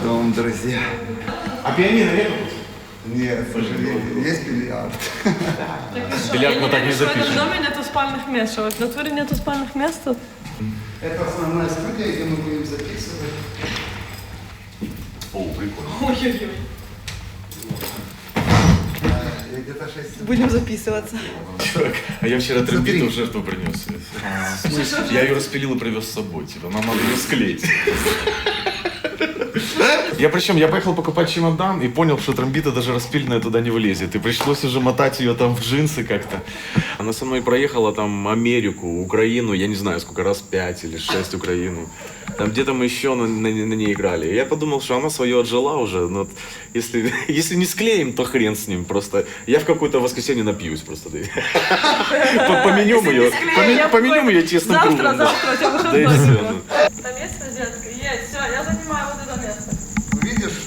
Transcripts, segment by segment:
дом, друзья. А пианино нету? Нет, к сожалению, есть бильярд. Бильярд мы так не В этом запишем. доме нету спальных мест. Что, в натуре нету спальных мест тут? Это основная студия, где мы будем записывать. О, прикольно. Ой-ой-ой. Я где-то 6 Будем записываться. Чувак, а я вчера тромбиту в жертву принес. Я ее распилил и привез с собой. Типа, нам надо ее склеить. Я поехал покупать чемодан и понял, что тромбита даже распиленная туда не влезет. И пришлось уже мотать ее там в джинсы как-то. Она со мной проехала там Америку, Украину, я не знаю, сколько раз, 5 или 6 Украину. Там где-то мы еще на ней играли. И я подумал, что она свое отжила уже. Но если не склеим, то хрен с ним. Просто я в какое-то воскресенье напьюсь просто. Поменем ее. Поменем ее тесным кругом. Завтра у тебя Да и выходной. все. Это место, детка, есть. Все, я занимаю вот это место. Видишь,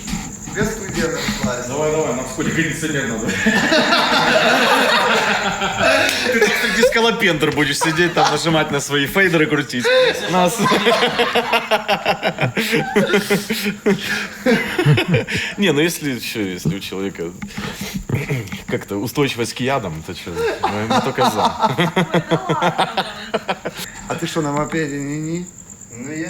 тебе студия нашлась. Давай, на входе кондиционер надо. Ты как дисколопендр будешь сидеть там, нажимать на свои фейдеры, крутить. Нас. Не, ну если у человека как-то устойчивость к ядам, то что, мы только за. А ты что, на мопеде не? Ну я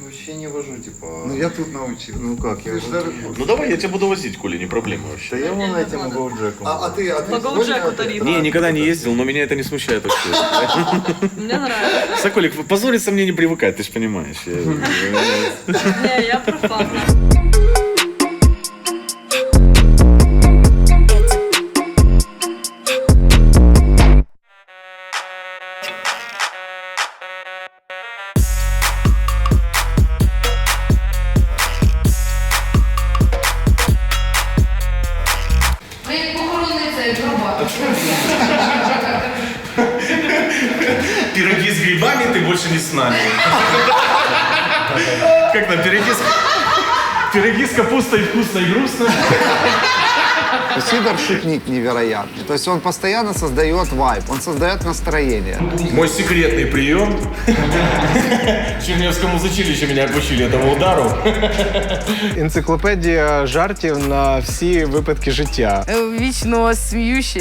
вообще не вожу, типа. Ну я тут научил. Ну как, я Ты ж вожу. даже... Ну давай, я тебя буду возить, Коля, не проблема Да вообще. я вон этим гоуджеком. А ты По сегодня Гоуджеку это- тариф. Не, никогда не ездил, но меня это не смущает вообще. Мне нравится. Соколик, позориться мне не привыкать, ты же понимаешь. Не, я прошла. Ви як похоронний цей труба. Пироги с грибами, ты больше не с нами. Как там, пироги с капустой вкусно и грустно? Сидор шутник невероятный. То есть он постоянно создает вайб, он создает настроение. Мой секретный прием. В Чернівському училище меня обучили этому удару. Енциклопедія жартів на всі випадки життя. Вічно сміюча,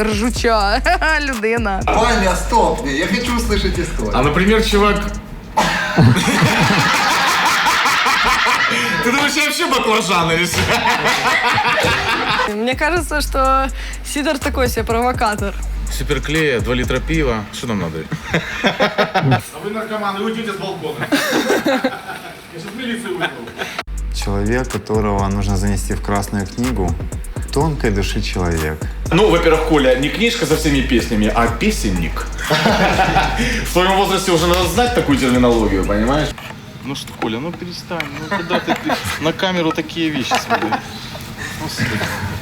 ржуча людина. Ваня, стоп, я хочу услышать историю. А, например, чувак... Ты думаешь, я вообще баклажаны решил? Мне кажется, что Сидор такой себе провокатор. Суперклея, 2 литра пива. Что нам надо? А вы наркоманы, уйдите с балкона. Я сейчас милицию вызову. Человек, которого нужно занести в Красную книгу, тонкой души человек. Ну, во-первых, Коля, не книжка со всеми песнями, а песенник. В твоем возрасте уже надо знать такую терминологию, понимаешь? Ну что, Коля, ну перестань, ну куда ты на камеру такие вещи смотри. Господи.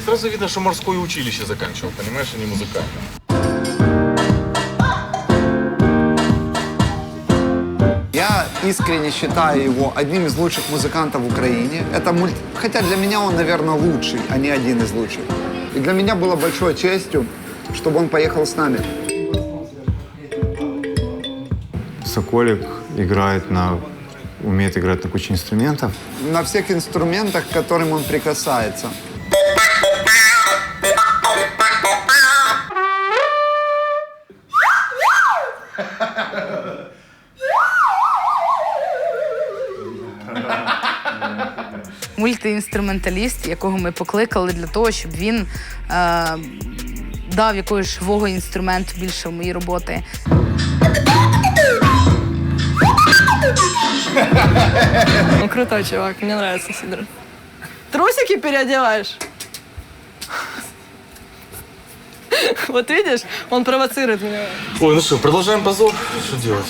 Сразу видно, что морское училище заканчивал, понимаешь, а не музыкальное. Я искренне считаю его одним из лучших музыкантов в Украине. Хотя для меня он, наверное, лучший, а не один из лучших. И для меня было большой честью, чтобы он поехал с нами. Соколик умеет играть на куче инструментов. На всех инструментах, к которым он прикасается. Мультиінструменталіст, якого ми покликали для того, щоб він дав якогось живого інструменту більше в моїй роботи. Ну, крутой чувак, мне нравится Сидор. Трусики переодеваешь? Вот видишь, он провоцирует меня. Ой, ну что, продолжаем позор? Что делать?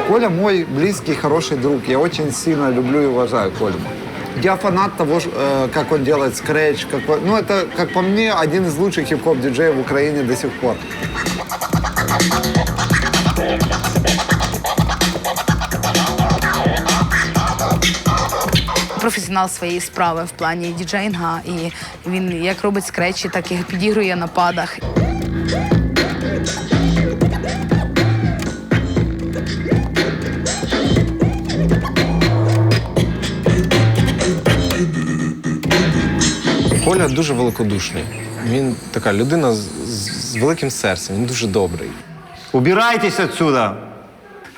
Коля мой близкий, хороший друг. Я очень сильно люблю и уважаю Колю. Я фанат того, как он делает скретч. Ну, это, как по мне, один из лучших хип-хоп диджеев в Украине до сих пор. професіонал своєї справи в плані діджейнга. І він як робить скретчі, так і підігрує на падах. Коля дуже великодушний. Він така людина з великим серцем, він дуже добрий. Убирайтесь отсюда!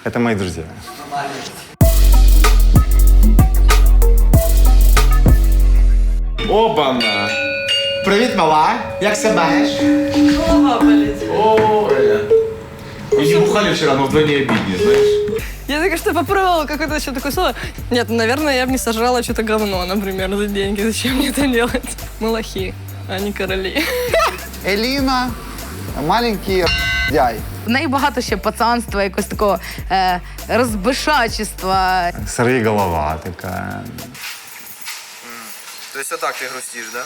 Это мои друзья. Опана! Привіт, мала! Як себе маєш? Голова болит. О, и не бухали вчера, но вдвойне обиднее, знаешь? Я только что попробовала какое-то еще такое слово. Нет, наверное, я бы не сожрала что-то говно, например, за деньги. Зачем мне это делать? Мы лохи, а не короли. Элина, маленький дяй. В неї багато ще пацанства, якогось такого розбишачества. Сорви голова такая. То есть вот так ты грустишь, да?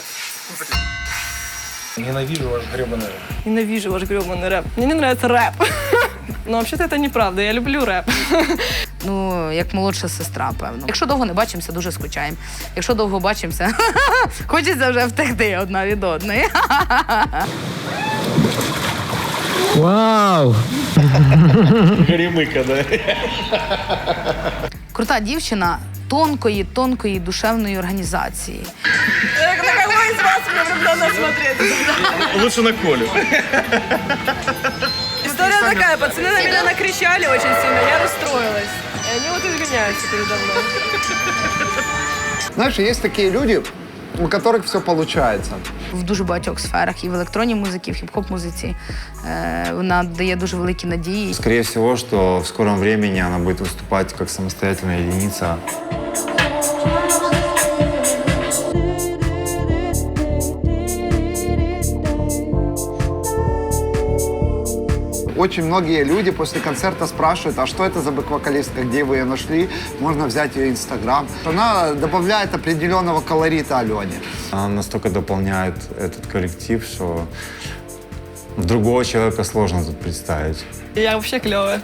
Ненавижу ваш гребаний рэп. Ненавижу ваш гребаный рэп. Мне не нравится рэп. Но вообще-то это неправда, я люблю рэп. Ну, як молодша сестра, певно. Якщо довго не бачимося, дуже скучаємо. Якщо довго бачимося, хочеться вже втекти одна від одної. Вау! Горемыка, да? Крута дівчина тонкої душевної організації. На кого из вас мне влюбленно смотреть? Лучше на Колю. История такая, пацаны на меня накричали очень сильно, я расстроилась. И они вот извиняются передо мной. Знаешь, есть такие люди, у которых все получается. В дуже багатьох сферах, і в електронній музиці, і в хіп-хоп музиці. Вона дає дуже великі надії. Скорее всего, что в скором времени она будет выступать как самостоятельная единица. Очень многие люди после концерта спрашивают, а что это за бэк-вокалистка, где вы ее нашли, можно взять ее инстаграм. Она добавляет определенного колорита Алене. Она настолько дополняет этот коллектив, что другого человека сложно тут представить. Я вообще клевая.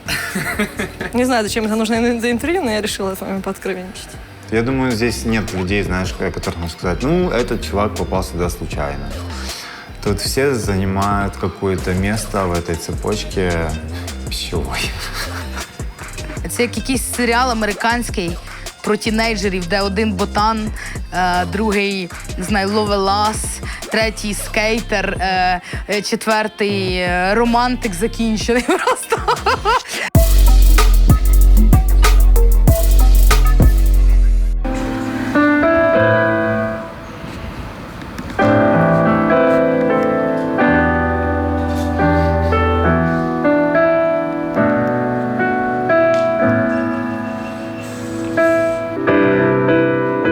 Не знаю, зачем это нужно за интервью, но я решила с вами пооткровенничать. Я думаю, здесь нет людей, знаешь, которых можно сказать, ну, этот чувак попал сюда случайно. Тут все занимают какое-то место в этой цепочке пищевой. Це як якийсь серіал американський про тінейджерів, де один ботан, другий, не знаю, ловелас, третій скейтер, четвертий романтик закінчений просто.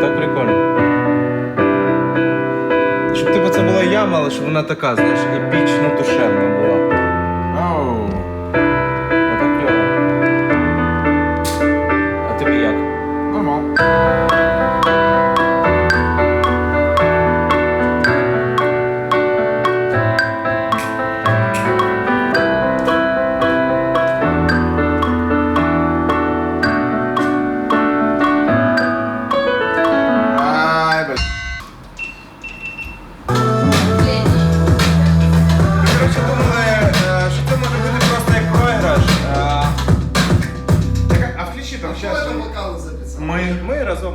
Так прикольно. Щоб типу це була яма, але щоб вона така, знаєш, епічно душевна була. Оу. Отак кльово. А тобі як? Нормально. Ай, бля. Коротше, думали, що це може бути просто як програш. А включи там, зараз. Ми разом.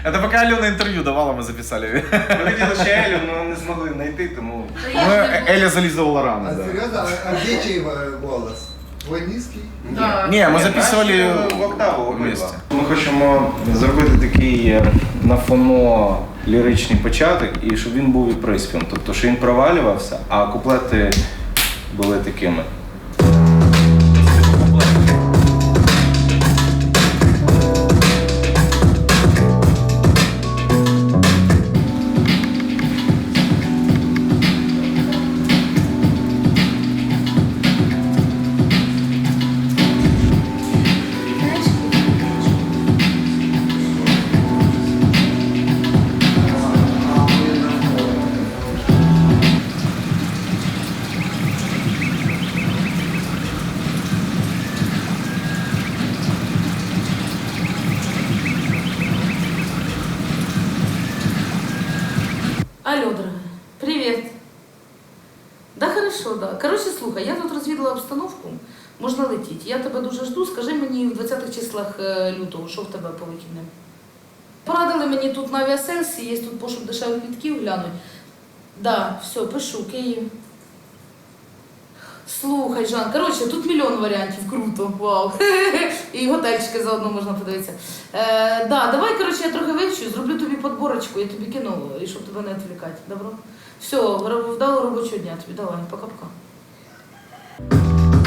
Это пока Алена интервью давала, мы записали. Ми видели ще Елю, але не змогли знайти, тому... Эля зализывала раны, да. Серьезно? А где чей голос? Твой низкий? Ні, ми записували в октаву вместе. Ми хочемо зробити такий на фоно ліричний початок, і щоб він був і приспів. Тобто, що він провалювався, а куплети були такими. Коротше, слухай, я тут розвідала обстановку, можна летіти. Я тебе дуже жду, скажи мені в 20-х числах лютого, що в тебе по вихідним. Порадили мені тут на авіасейлсі, є тут пошук дешевих квитків, глянуть. Да, все, пишу, Київ. Слухай, Жан, коротше, тут мільйон варіантів, круто, вау. І готельчики заодно можна подивитися. Да, давай, коротше, я трохи вивчу, зроблю тобі подборочку, я тобі кину, і щоб тебе не відволікати, добро? Все, вдало робочого дня тобі, давай, пока-пока.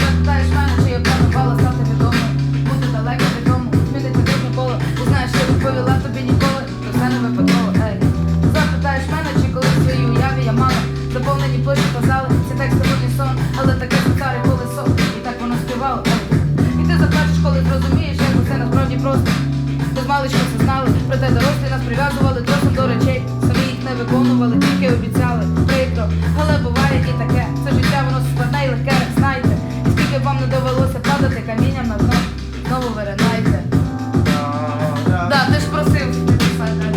Запитаєш мене, чи я планувала стати відомою, бути далеко від дому, змінити дружнє коло, ти знаєш, я відповіла тобі ніколи, то все не випадково, ей. Запитаєш мене, чи коли в своїй уяві я мала заповнені площі та зали, ці тексти будні сон, але таке старе колесо, і так воно співало, ей. І ти заплачеш, коли зрозумієш, як усе насправді просто. Ти з маличку це знали, проте дорослі нас прив'язували тросом до речей, самі їх не виконували, тільки обіцяли, прикро, але буває і таке, це життя воно складне і легке, знайте, і скільки б вам не довелося падати камінням на дно, знову виринайте. Да, ти ж просив написати.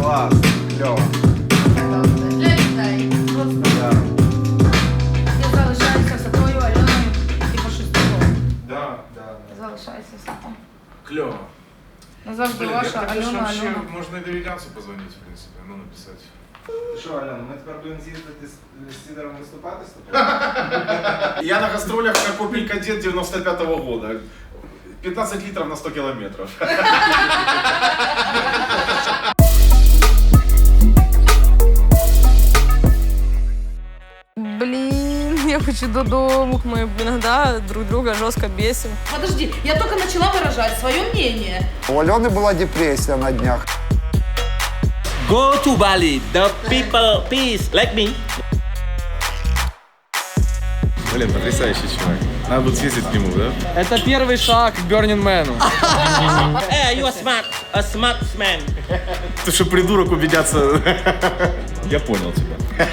Класс, клево. Для людей, просто. Я залишаюся з тобою, Альоною, і по шестого. Да. Залишаюся з тобою. Клево. Назавжди ваша Альона, Альона. можно и Давидянцу позвонить, в принципе, ну написать. Що, Альона, ми тепер будемо з'їздити з Сідором виступати з тобою? Я на гастролях как Opel Kadett 95-го года. 15 литров на 100 километров. Блин, я хочу додому. Мы иногда друг друга жестко бесим. Подожди, я только начала выражать свое мнение. У Алены была депрессия на днях. Go to Bali. The people peace like me. Блін, потрясаючий чувак. Надо будет съездить к нему, да? Это первый шаг к Burning Man. Hey, you are a smart man. Ты что, придурок, убедятся. Я понял тебя.